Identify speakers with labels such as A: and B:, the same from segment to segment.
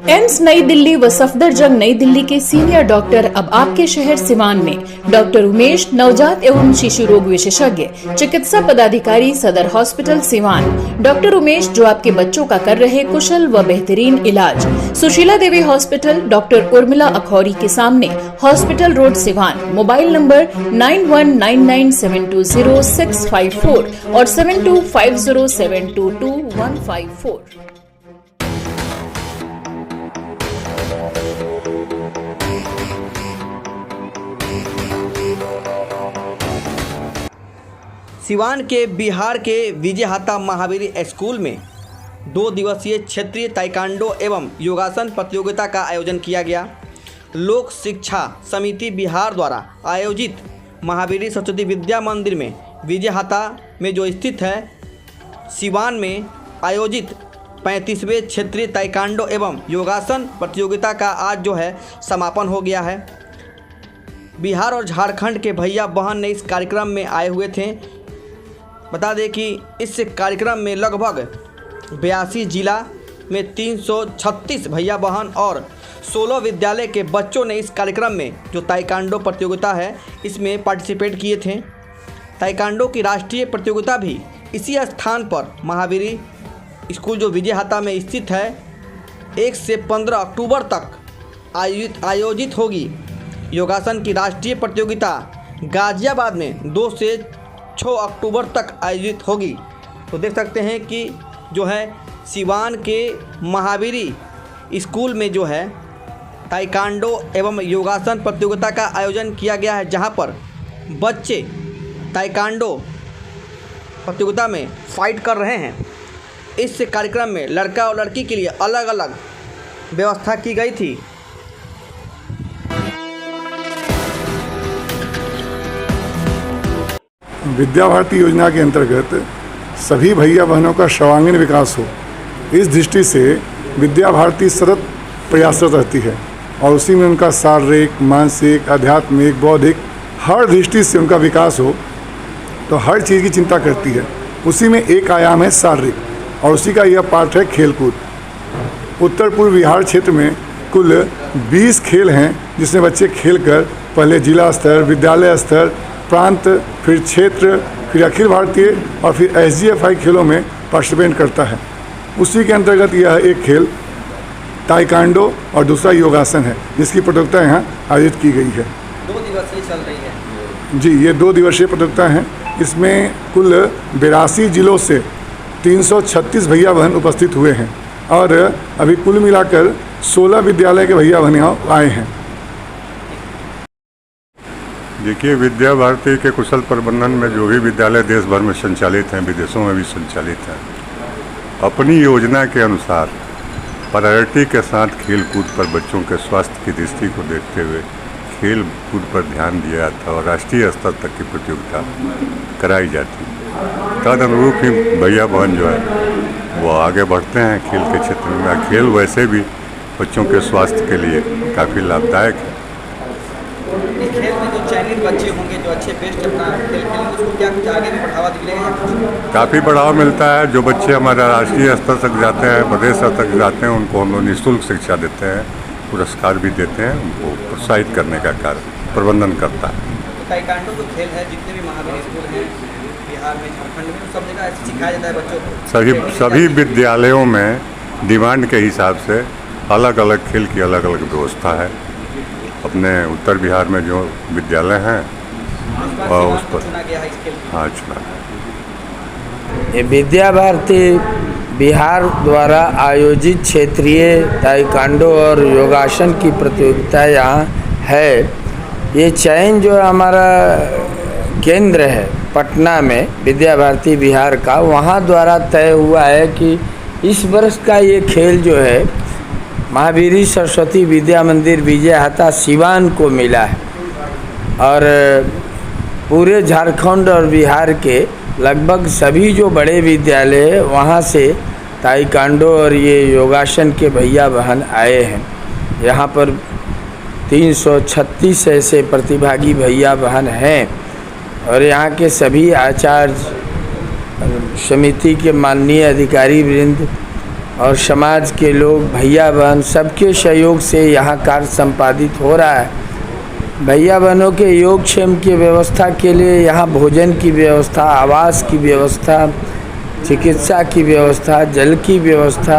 A: AIIMS नई दिल्ली व सफदरजंग नई दिल्ली के सीनियर डॉक्टर अब आपके शहर सिवान में। डॉक्टर उमेश, नवजात एवं शिशु रोग विशेषज्ञ, चिकित्सा पदाधिकारी, सदर हॉस्पिटल सिवान। डॉक्टर उमेश जो आपके बच्चों का कर रहे कुशल व बेहतरीन इलाज। सुशीला देवी हॉस्पिटल, डॉक्टर उर्मिला अखौरी के सामने, hospital road Siwan. Mobile number 9199720654 और 7250722154।
B: सिवान के बिहार के विजयहाता महावीर स्कूल में 2 दिवसीय क्षेत्रीय ताइक्वांडो एवं योगासन प्रतियोगिता का आयोजन किया गया। लोक शिक्षा समिति बिहार द्वारा आयोजित महावीर सरस्वती विद्या मंदिर में विजयहाता में जो स्थित है, सिवान में आयोजित 35वें क्षेत्रीय ताइक्वांडो एवं योगासन प्रतियोगिता का आज जो है समापन हो गया है। बिहार और झारखंड के भैया बहन ने इस कार्यक्रम में आए हुए थे। बता दें कि इस कार्यक्रम में लगभग 82 जिला में 336 भैया बहन और 16 विद्यालय के बच्चों ने इस कार्यक्रम में जो ताइक्वांडो प्रतियोगिता है इसमें पार्टिसिपेट किए थे। ताइक्वांडो की राष्ट्रीय प्रतियोगिता भी इसी स्थान पर महावीर स्कूल जो विजयहाता में स्थित है 1 से 15 अक्टूबर तक आयोजित होगी। योगासन की राष्ट्रीय प्रतियोगिता गाजियाबाद में 2 से 6 अक्टूबर तक आयोजित होगी। तो देख सकते हैं कि जो है सिवान के महावीरी स्कूल में जो है ताइक्वांडो एवं योगासन प्रतियोगिता का आयोजन किया गया है, जहां पर बच्चे ताइक्वांडो प्रतियोगिता में फाइट कर रहे हैं। इस कार्यक्रम में लड़का और लड़की के लिए अलग अलग व्यवस्था की गई थी।
C: विद्या भारती योजना के अंतर्गत सभी भैया बहनों का सर्वांगीण विकास हो, इस दृष्टि से विद्या भारती सतत प्रयासरत रहती है और उसी में उनका शारीरिक, मानसिक, आध्यात्मिक, बौद्धिक हर दृष्टि से उनका विकास हो, तो हर चीज़ की चिंता करती है। उसी में एक आयाम है शारीरिक और उसी का यह पार्ट है खेलकूद। उत्तर पूर्व बिहार क्षेत्र में कुल 20 खेल हैं जिसमें बच्चे खेलकर पहले जिला स्तर, विद्यालय स्तर, प्रांत, फिर क्षेत्र, फिर अखिल भारतीय और फिर SGFI खेलों में पार्टिसिपेट करता है। उसी के अंतर्गत यह एक खेल ताइक्वांडो और दूसरा योगासन है जिसकी प्रतियोगिता यहाँ आयोजित की गई है।
B: 2 दिवसीय चल रही है
C: जी, ये 2 दिवसीय प्रतियोगिता हैं। इसमें कुल 82 जिलों से 336 भैया बहन उपस्थित हुए हैं और अभी कुल मिलाकर 16 विद्यालय के भैया बहन यहाँ आए हैं।
D: देखिए, विद्या भारती के कुशल प्रबंधन में जो भी विद्यालय देश भर में संचालित हैं, विदेशों में भी संचालित हैं, अपनी योजना के अनुसार प्रायोरिटी के साथ खेल कूद पर बच्चों के स्वास्थ्य की दृष्टि को देखते हुए खेल कूद पर ध्यान दिया जाता है और राष्ट्रीय स्तर तक की प्रतियोगिता कराई जाती है। तदनुरूप ही भैया बहन जो है वो आगे बढ़ते हैं खेल के क्षेत्र में। खेल वैसे भी बच्चों के स्वास्थ्य के लिए काफ़ी लाभदायक है।
B: खेल में जो चयनित बच्चे होंगे जो अच्छे बेस्ट अपना खेल खेलेंगे उसको क्या कुछ आगे भी बढ़ावा मिलेगा?
D: काफ़ी बढ़ावा मिलता है। जो बच्चे हमारे राष्ट्रीय स्तर तक जाते हैं, प्रदेश स्तर तक जाते हैं, उनको हम लोग निःशुल्क शिक्षा देते हैं, पुरस्कार भी देते हैं, उनको प्रोत्साहित करने का कार्य प्रबंधन करता है।
B: ताइक्वांडो जो खेल है जितने भी महावीर स्कूल हैं बिहार में, झारखंड में, सब जगह ऐसे सिखाया जाता है बच्चों को।
D: सभी विद्यालयों में डिमांड के हिसाब से अलग अलग खेल की अलग अलग व्यवस्था है। अपने उत्तर बिहार में जो विद्यालय हैं और उस पर हाँ चुना
E: ये विद्या भारती बिहार द्वारा आयोजित क्षेत्रीय ताइक्वांडो और योगासन की प्रतियोगिता यहाँ है। ये चयन जो हमारा केंद्र है पटना में विद्या भारती बिहार का, वहाँ द्वारा तय हुआ है कि इस वर्ष का ये खेल जो है महावीरी सरस्वती विद्या मंदिर विजयहाता सिवान को मिला है और पूरे झारखंड और बिहार के लगभग सभी जो बड़े विद्यालय हैं वहाँ से ताइक्वांडो और ये योगासन के भैया बहन आए हैं। यहाँ पर 336 ऐसे प्रतिभागी भैया बहन हैं और यहाँ के सभी आचार्य समिति के माननीय अधिकारी वृंद और समाज के लोग भैया बहन सबके सहयोग से यहाँ कार्य संपादित हो रहा है। भैया बहनों के योगक्षेम की व्यवस्था के लिए यहाँ भोजन की व्यवस्था, आवास की व्यवस्था, चिकित्सा की व्यवस्था, जल की व्यवस्था,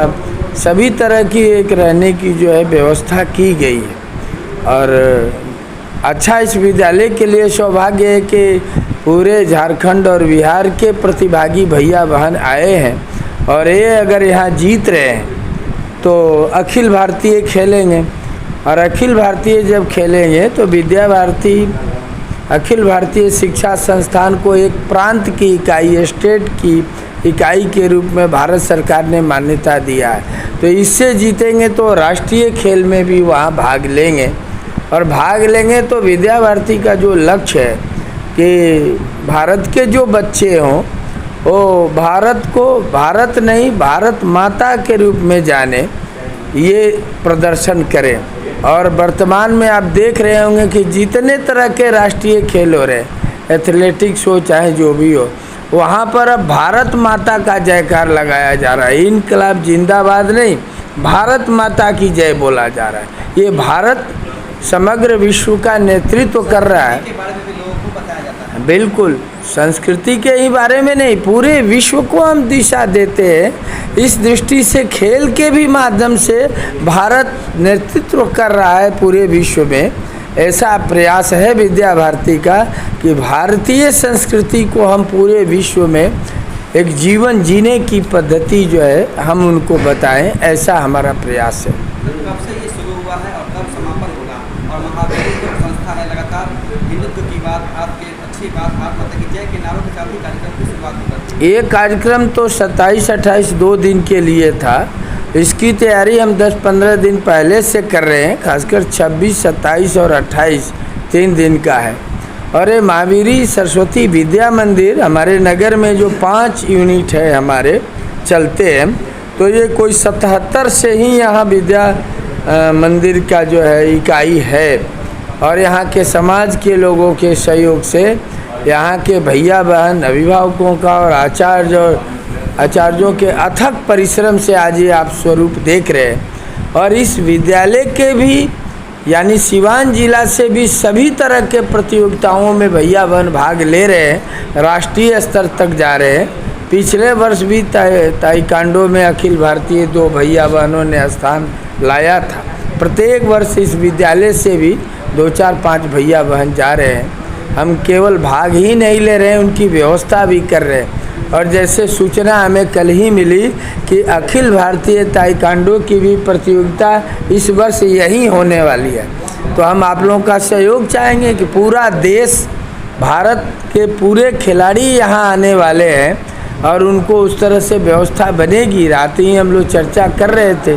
E: सभी तरह की एक रहने की जो है व्यवस्था की गई है। और अच्छा इस विद्यालय के लिए सौभाग्य है कि पूरे झारखंड और बिहार के प्रतिभागी भैया बहन आए हैं और ये अगर यहाँ जीत रहे हैं तो अखिल भारतीय खेलेंगे और अखिल भारतीय जब खेलेंगे तो विद्या भारती अखिल भारतीय शिक्षा संस्थान को एक प्रांत की इकाई, स्टेट की इकाई के रूप में भारत सरकार ने मान्यता दिया है। तो इससे जीतेंगे तो राष्ट्रीय खेल में भी वहाँ भाग लेंगे और भाग लेंगे तो विद्या भारती का जो लक्ष्य है कि भारत के जो बच्चे हों वो भारत को भारत नहीं भारत माता के रूप में जाने, ये प्रदर्शन करें। और वर्तमान में आप देख रहे होंगे कि जितने तरह के राष्ट्रीय खेल हो रहे, एथलेटिक्स हो चाहे जो भी हो, वहाँ पर अब भारत माता का जयकार लगाया जा रहा है। इनकलाब जिंदाबाद नहीं, भारत माता की जय बोला जा रहा है। ये भारत समग्र विश्व का नेतृत्व कर रहा है। बिल्कुल, संस्कृति के ही बारे में नहीं, पूरे विश्व को हम दिशा देते हैं। इस दृष्टि से खेल के भी माध्यम से भारत नेतृत्व कर रहा है पूरे विश्व में। ऐसा प्रयास है विद्या भारती का कि भारतीय संस्कृति को हम पूरे विश्व में एक जीवन जीने की पद्धति जो है हम उनको बताएं, ऐसा हमारा प्रयास है।
B: कब से ये शुरू हुआ है और कब समापन होगा? और महावीर जो संस्था है लगातार हिंदुत्व की बात, आपके अच्छी बात, आप माता की जय के नारों के साथ ही कार्यक्रम की शुरुआत होती है।
E: ये कार्यक्रम तो 27-28 2 दिन के लिए था। इसकी तैयारी हम 10-15 दिन पहले से कर रहे हैं, खासकर 26, 27 और 28 3 दिन का है। और ये महावीरी सरस्वती विद्या मंदिर हमारे नगर में जो 5 यूनिट है हमारे चलते हैं, तो ये कोई 77 से ही यहाँ विद्या मंदिर का जो है इकाई है। और यहाँ के समाज के लोगों के सहयोग से, यहाँ के भैया बहन अभिभावकों का और आचार्यों के अथक परिश्रम से आज ये आप स्वरूप देख रहे हैं। और इस विद्यालय के भी यानी सिवान जिला से भी सभी तरह के प्रतियोगिताओं में भैया बहन भाग ले रहे हैं, राष्ट्रीय स्तर तक जा रहे हैं। पिछले वर्ष भी ताइक्वांडो में अखिल भारतीय 2 भैया बहनों ने स्थान लाया था। प्रत्येक वर्ष इस विद्यालय से भी 2, 4, 5 भैया बहन जा रहे हैं। हम केवल भाग ही नहीं ले रहे हैं, उनकी व्यवस्था भी कर रहे हैं। और जैसे सूचना हमें कल ही मिली कि अखिल भारतीय ताइक्वांडो की भी प्रतियोगिता इस वर्ष यहीं होने वाली है, तो हम आप लोगों का सहयोग चाहेंगे कि पूरा देश, भारत के पूरे खिलाड़ी यहाँ आने वाले हैं और उनको उस तरह से व्यवस्था बनेगी। रात ही हम लोग चर्चा कर रहे थे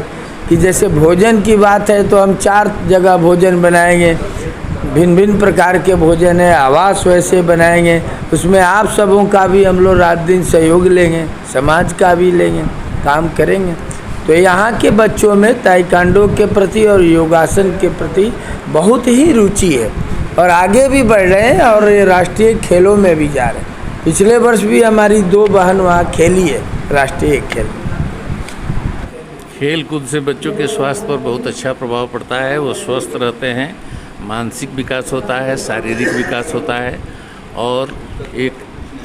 E: कि जैसे भोजन की बात है तो हम 4 जगह भोजन बनाएंगे, भिन्न भिन्न प्रकार के भोजन है, आवास वैसे बनाएंगे, उसमें आप सबों का भी हम लोग रात दिन सहयोग लेंगे, समाज का भी लेंगे, काम करेंगे। तो यहाँ के बच्चों में ताइक्वांडो के प्रति और योगासन के प्रति बहुत ही रुचि है और आगे भी बढ़ रहे हैं और ये राष्ट्रीय खेलों में भी जा रहे हैं। पिछले वर्ष भी हमारी 2 बहन वहाँ खेली है राष्ट्रीय खेल।
F: खेल कूद से बच्चों के स्वास्थ्य पर बहुत अच्छा प्रभाव पड़ता है, वो स्वस्थ रहते हैं, मानसिक विकास होता है, शारीरिक विकास होता है और एक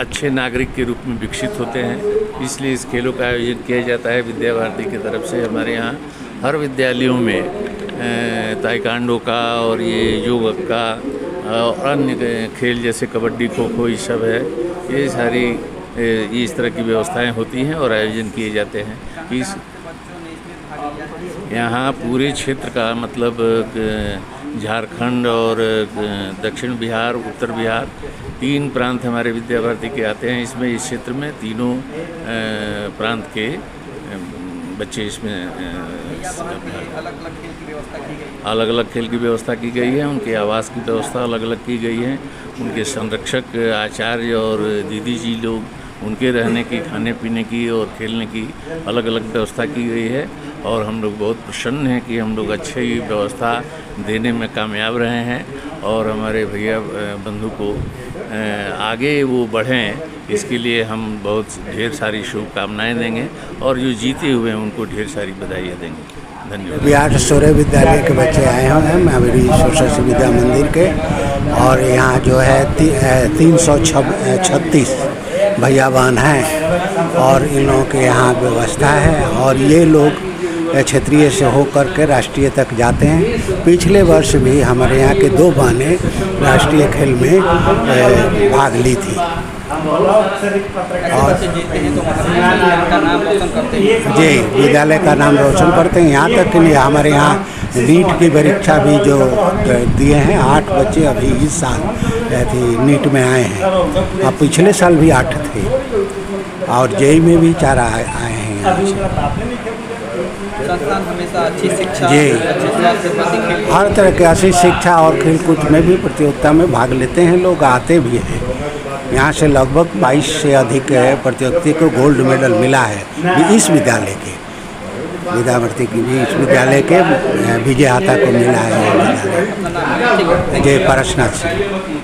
F: अच्छे नागरिक के रूप में विकसित होते हैं। इसलिए इस खेलों का आयोजन किया जाता है विद्या भारती की तरफ से। हमारे यहाँ हर विद्यालयों में ताइक्वांडो का और ये योग का और अन्य खेल जैसे कबड्डी, खो खो, ये सब है, ये सारी इस तरह की व्यवस्थाएं होती हैं और आयोजन किए जाते हैं। इस यहाँ पूरे क्षेत्र का मतलब झारखंड और दक्षिण बिहार, उत्तर बिहार, 3 प्रांत हमारे विद्या भारती के आते हैं। इसमें इस क्षेत्र में तीनों प्रांत के बच्चे इसमें अलग अलग खेल की व्यवस्था की गई है। उनके आवास की व्यवस्था अलग अलग की गई है। उनके संरक्षक आचार्य और दीदी जी लोग उनके रहने की, खाने पीने की और खेलने की अलग अलग व्यवस्था की गई है और हम लोग बहुत प्रसन्न हैं कि हम लोग अच्छी व्यवस्था देने में कामयाब रहे हैं और हमारे भैया बंधु को आगे वो बढ़ें, इसके लिए हम बहुत ढेर सारी शुभकामनाएं देंगे और जो जीते हुए हैं उनको ढेर सारी बधाइयाँ देंगे। धन्यवाद।
G: बिहार सूर्य विद्यालय के बच्चे आए हुए हैं महावीर सरस्वती विद्या मंदिर के, और यहाँ जो है 336 भैया बहन हैं और इन लोगों के यहाँ व्यवस्था है और ये लोग क्षेत्रीय से होकर के राष्ट्रीय तक जाते हैं। पिछले वर्ष भी हमारे यहाँ के 2 बहनें राष्ट्रीय खेल में भाग ली थी और जी विद्यालय का नाम रोशन करते हैं। यहाँ तक कि नहीं, हमारे यहाँ नीट की परीक्षा भी जो दिए हैं 8 बच्चे अभी इस साल नीट में आए हैं और पिछले साल भी 8 थे और जेई में भी 4 आए हैं यहाँ से।
B: संस्थान हमेशा अच्छी शिक्षा,
G: जी
B: अच्छे स्वास्थ्य प्रति खेल
G: हर तरह की अच्छी शिक्षा और खेलकूद में भी प्रतियोगिता में भाग लेते हैं, लोग आते भी हैं। यहाँ से लगभग 22 से अधिक प्रतियोगी को गोल्ड मेडल मिला है इस विद्यालय के, विद्यावर्ती की भी इस विद्यालय के विजय हाथा को मिला है। विद्यालय जय पारसनाथ सिंह।